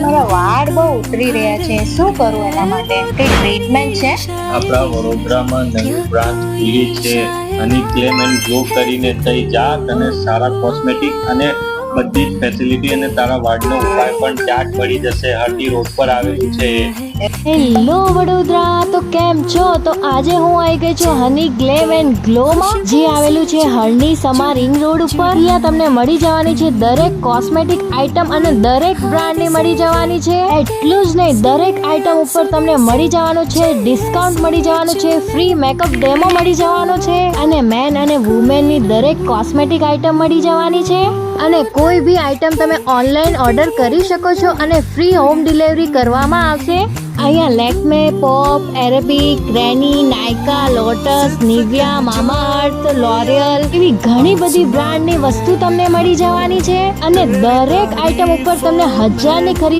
મારા વાળ બહુ ઉતરી રહ્યા છે, શું કરું એના માટે? કઈ ટ્રીટમેન્ટ છે? આપણા વડોદરામાં નવી બ્રાન્ચ ખુલી છે હની ક્લેમ એન્ડ ગ્લો કરીને. તઈ જા, તને સારા કોસ્મેટિક અને બધી જ ફેસિલિટી અને તારા વાળનો ઉપાય પણ ત્યાં જ મળી જશે. હરટી રોડ પર આવેલું છે. હેલો વડોદરા, તો કેમ છો? તો આજે હું આવી ગઈ છું હની ગ્લેમ એન્ડ ગ્લો માં, જે આવેલું છે હરણી સમા રિંગ રોડ ઉપર. ત્યાં તમને મળી જવાની છે દરેક કોસ્મેટિક આઇટમ અને દરેક બ્રાન્ડ ની મળી જવાની છે. એટલું જ નહીં, દરેક આઇટમ ઉપર તમને મળી જવાનું છે ડિસ્કાઉન્ટ, મળી જવાનું છે ફ્રી મેકઅપ ડેમો મળી જવાનો છે, અને મેન અને વુમેન ની દરેક કોસ્મેટિક આઇટમ મળી જવાની છે. અને કોઈ બી આઇટમ તમે ઓનલાઈન ઓર્ડર કરી શકો છો અને ફ્રી હોમ ડિલિવરી કરવામાં આવશે. અહીંયા લેક્મે, પોપ, એરેબિક, ગ્રેની, નાયકા, લોટસ, નિવિયા, મામાઅર્થ, લોરિયલ એવી ઘણી બધી બ્રાન્ડની વસ્તુ તમને મળી જવાની છે. અને દરેક આઇટમ ઉપર તમને 1000 ની ખરીદી